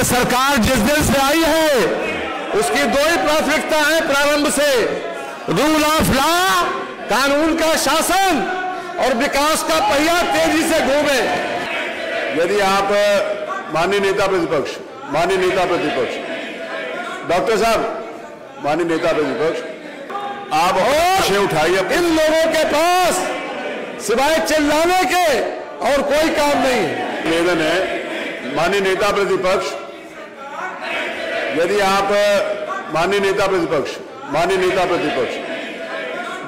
ये सरकार जिस दिन से आई है उसकी दो ही प्राथमिकता है प्रारंभ से, रूल ऑफ लॉ, कानून का शासन और विकास का पहिया तेजी से घूमे। यदि आप माननीय नेता प्रतिपक्ष डॉक्टर साहब, माननीय नेता प्रतिपक्ष, आप विषय उठाइए। इन लोगों के पास सिवाय चिल्लाने के और कोई काम नहीं है। निवेदन है माननीय नेता प्रतिपक्ष, यदि आप माननीय नेता प्रतिपक्ष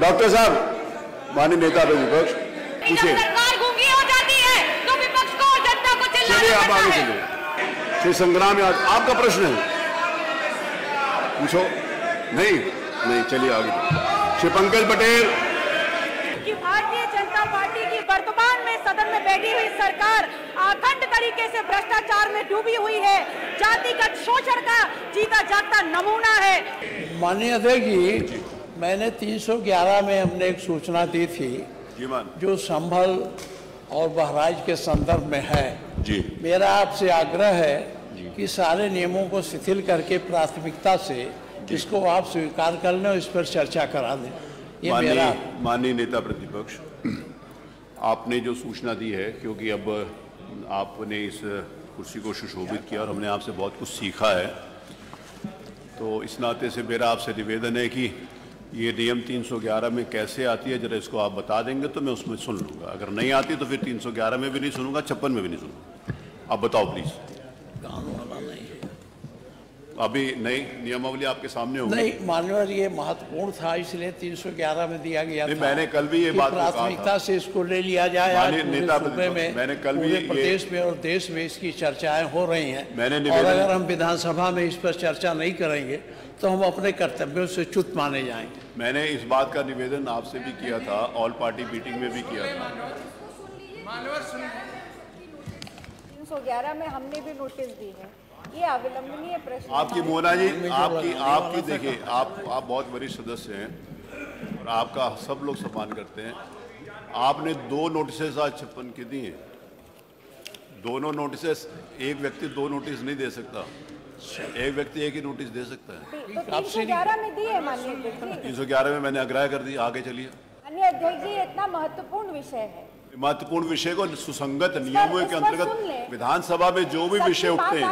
डॉक्टर साहब, माननीय नेता प्रतिपक्ष, पूछिए। सरकार गूंगी हो जाती है तो विपक्ष को और जनता को चिल्लाना चलिए आप आगे पड़ता है। चलिए। श्री संग्राम यादव, आपका प्रश्न है, पूछो। नहीं, चलिए आगे। श्री पंकज पटेल। कि भारतीय जनता पार्टी की वर्तमान में सदन में बैठी हुई सरकार अखंड तरीके से भ्रष्टाचार में डूबी हुई है, जातिगत शोषण का जीता जागता नमूना है। माननीय अध्यक्ष जी, मैंने 311 में हमने एक सूचना दी थी जो संभल और बहराइच के संदर्भ में है जी। मेरा आपसे आग्रह है कि सारे नियमों को शिथिल करके प्राथमिकता से इसको आप स्वीकार कर लें और इस पर चर्चा करा दें। ये मेरा। माननीय नेता प्रतिपक्ष, आपने जो सूचना दी है, क्योंकि अब आपने इस कुर्सी को सुशोभित किया और हमने आपसे बहुत कुछ सीखा है, तो इस नाते से मेरा आपसे निवेदन है कि ये नियम 311 में कैसे आती है, जरा इसको आप बता देंगे तो मैं उसमें सुन लूँगा। अगर नहीं आती तो फिर 311 में भी नहीं सुनूंगा, 56 में भी नहीं सुनूंगा। आप बताओ प्लीज़। अभी नई नियमावली आपके सामने होगी। नहीं माननीय, ये महत्वपूर्ण था इसलिए 311 में दिया गया था। मैंने कल भी ये बात प्राथमिकता से इसको ले लिया जाए। आज नेता में मैंने कल भी प्रदेश में और देश में इसकी चर्चाएं हो रही हैं और अगर हम विधानसभा में इस पर चर्चा नहीं करेंगे तो हम अपने कर्तव्यों से च्युत माने जाएंगे। मैंने इस बात का निवेदन आपसे भी किया था, ऑल पार्टी मीटिंग में भी किया था। 311 में हमने भी नोटिस दी है, ये अविलंबनीय प्रश्न। आपकी मोना जी, आपकी देखिए, आप बहुत वरिष्ठ सदस्य हैं और आपका सब लोग सम्मान करते हैं। आपने 2 नोटिस आज 56 के दिए। दोनों नोटिस, एक व्यक्ति 2 नोटिस नहीं दे सकता, एक व्यक्ति एक ही नोटिस दे सकता है। तो 311 में दिए माननीय अध्यक्ष जी। 311 में मैंने आग्रह कर दी। आगे चलिए। माननीय अध्यक्ष जी, इतना महत्वपूर्ण विषय है, महत्वपूर्ण विषय को सुसंगत नियमों के अंतर्गत विधानसभा में जो भी विषय उठते हैं,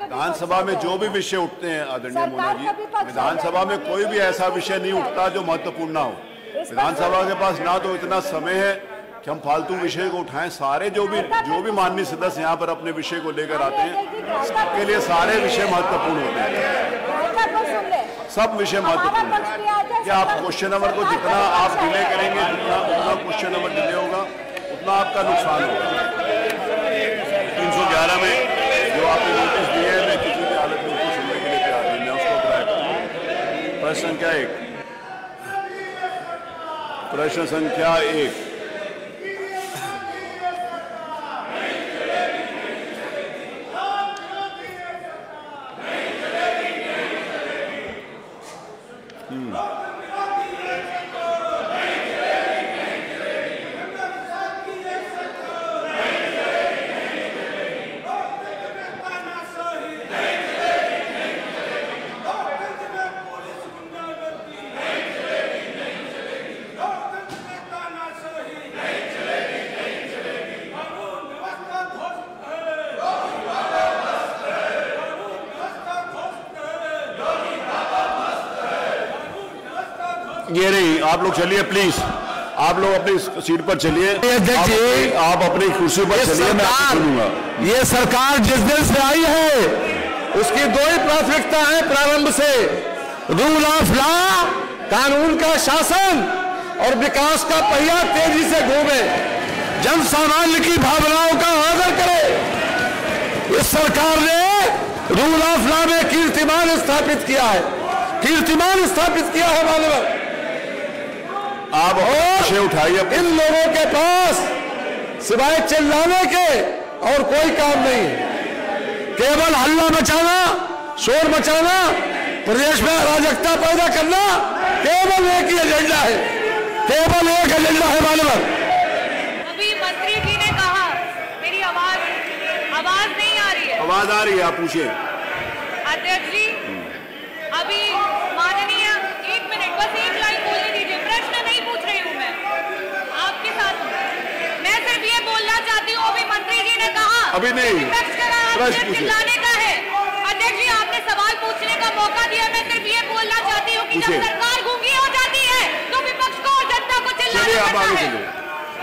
विधानसभा में जो भी विषय उठते हैं आदरणीय मोना जी, विधानसभा में कोई भी ऐसा विषय नहीं उठता जो महत्वपूर्ण ना हो। विधानसभा के पास ना तो इतना समय है कि हम फालतू विषय को उठाएं। सारे जो भी माननीय सदस्य यहाँ पर अपने विषय को लेकर आते हैं, सबके लिए सारे विषय महत्वपूर्ण होते हैं। सब विषय महत्वपूर्ण है कि आप क्वेश्चन नंबर को जितना आप डिले करेंगे, उतना क्वेश्चन नंबर डिले होगा, उतना आपका नुकसान होगा। 311 में जो आपने नोटिस दिए हैं, मैं किसी भी हालत में उसको सुनने के लिए तैयार नहीं, मैं उसको अप्लाई करूँगा। प्रश्न संख्या 1। प्रश्न संख्या 1। ये नहीं, आप लोग चलिए प्लीज, आप लोग अपनी सीट पर चलिए। अध्यक्ष जी, आप अपनी कुर्सी पर चलिए, मैं आपको सुनूंगा। ये सरकार जिस दिन से आई है उसकी दो ही प्राथमिकता है प्रारंभ से, रूल ऑफ लॉ, कानून का शासन और विकास का पहिया तेजी से घूमे, जन सामान्य की भावनाओं का आदर करे। इस सरकार ने रूल ऑफ लॉ में कीर्तिमान स्थापित किया है, माननीय। आप विषय उठाइए। इन लोगों के पास सिवाय चिल्लाने के और कोई काम नहीं है, केवल हल्ला मचाना, शोर मचाना, प्रदेश में अराजकता पैदा करना, केवल एक ही एजेंडा है, माननीय। अभी मंत्री जी ने कहा, मेरी आवाज नहीं आ रही है। आवाज आ रही है, आप पूछिए। अध्यक्ष जी, अभी माननीय, एक मिनट, बस एक लाइन बोलने दीजिए, प्रश्न नहीं पूछ रही हूँ मैं आपके साथ, मैं सिर्फ ये बोलना चाहती हूँ, अभी मंत्री जी ने कहा अभी नहीं प्रश्न चिल्लाने का है। अध्यक्ष जी, आपने सवाल पूछने का मौका दिया, मैं सिर्फ ये बोलना चाहती हूँ कि जब सरकार गूंगी हो जाती है तो विपक्ष को और जनता को चिल्लाना पड़ता है।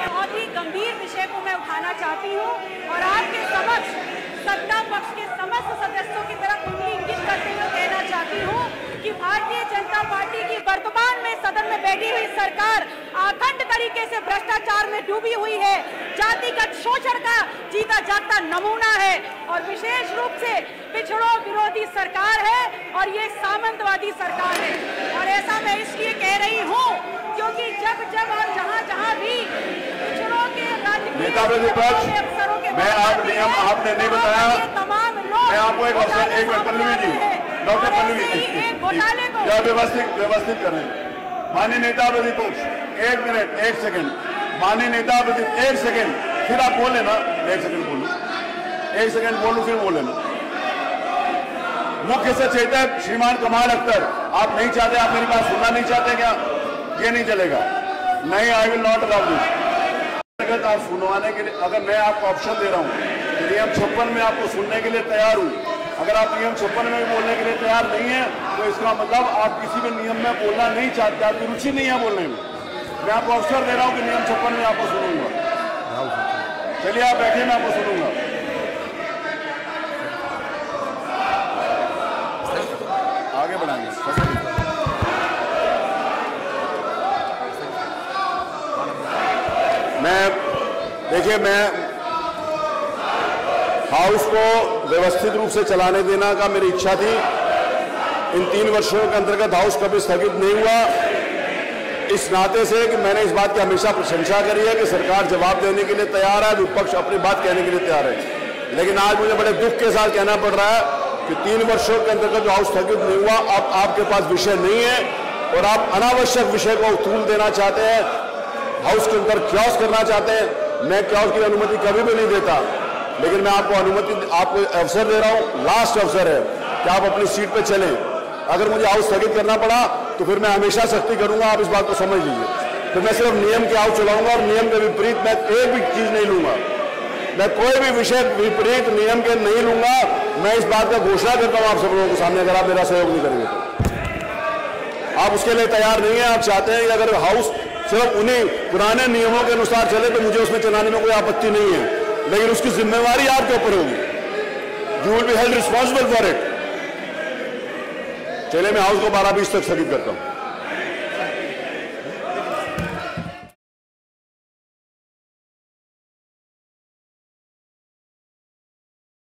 बहुत ही गंभीर विषय को मैं उठाना चाहती हूँ और आपके समक्ष सत्ता पक्ष के समस्त सदस्यों की तरफ उंगली इंगित करते हुए कहना चाहती हूँ कि भारतीय जनता पार्टी की वर्तमान में सदन में बैठी हुई सरकार अखंड तरीके से भ्रष्टाचार में डूबी हुई है, जातिगत शोषण का जीता जागता नमूना है और विशेष रूप से पिछड़ों विरोधी सरकार है और ये सामंतवादी सरकार है। और ऐसा मैं इसलिए कह रही हूँ क्योंकि जब जब और जहाँ भी पिछड़ों के नेता प्रतिपक्ष, मैं आप नियम आपने नहीं बताया, मैं आपको एक अवसर, एक मिनट पल्लवी जी, डॉक्टर पल्लवी जी व्यवस्थित करें। माननीय नेता प्रतिपक्ष, एक मिनट, एक सेकंड, माननीय नेता प्रतिपक्ष, एक सेकंड, फिर आप बोल लेना, एक सेकंड बोलूं, एक सेकंड बोलूं, फिर बोल लेना। मुख्य सचेतक श्रीमान कमाल अख्तर, आप नहीं चाहते, आप मेरी बात सुनना नहीं चाहते क्या? ये नहीं चलेगा, नहीं, I will not allow this. अगर आप सुनवाने के लिए, अगर मैं आपको ऑप्शन दे रहा हूँ, नियम 56 में आपको सुनने के लिए तैयार हूँ, अगर आप नियम 56 में भी बोलने के लिए तैयार नहीं है तो इसका मतलब आप किसी भी नियम में बोलना नहीं चाहते, आपकी रुचि नहीं है बोलने में। मैं आपको अवसर दे रहा हूँ कि नियम 56 में आपको सुनूंगा। चलिए आप बैठिए, मैं आपको सुनूंगा। आगे बढ़ाएंगे। देखिए, मैं हाउस को व्यवस्थित रूप से चलाने देना का मेरी इच्छा थी। इन 3 वर्षों के अंतर्गत हाउस कभी स्थगित नहीं हुआ, इस नाते से कि मैंने इस बात की हमेशा प्रशंसा करी है कि सरकार जवाब देने के लिए तैयार है, विपक्ष अपनी बात कहने के लिए तैयार है। लेकिन आज मुझे बड़े दुख के साथ कहना पड़ रहा है कि 3 वर्षों के अंतर्गत जो हाउस स्थगित नहीं हुआ, अब आपके पास विषय नहीं है और आप अनावश्यक विषय को उथूल देना चाहते हैं, हाउस के अंदर क्लॉज करना चाहते हैं। मैं क्लॉज की अनुमति कभी भी नहीं देता, लेकिन मैं आपको अवसर दे रहा हूं, लास्ट अवसर है कि आप अपनी सीट पे चलें। अगर मुझे हाउस स्थगित करना पड़ा तो फिर मैं हमेशा सख्ती करूंगा, आप इस बात को समझ लीजिए। फिर मैं सिर्फ नियम के हाउस चलाऊंगा और नियम के विपरीत मैं एक भी चीज नहीं लूंगा, मैं कोई भी विषय विपरीत नियम के नहीं लूंगा। मैं इस बात का घोषणा करता हूं आप सब लोगों के सामने, अगर आप मेरा सहयोग नहीं करेंगे तो। आप उसके लिए तैयार नहीं है, आप चाहते हैं कि अगर हाउस सिर्फ उन्हीं पुराने नियमों के अनुसार चले तो मुझे उसमें चलाने में कोई आपत्ति नहीं है, लेकिन उसकी जिम्मेवारी आपके ऊपर होगी। You will be held responsible for it. चलिए, मैं हाउस को 12:20 तक स्थगित करता हूं।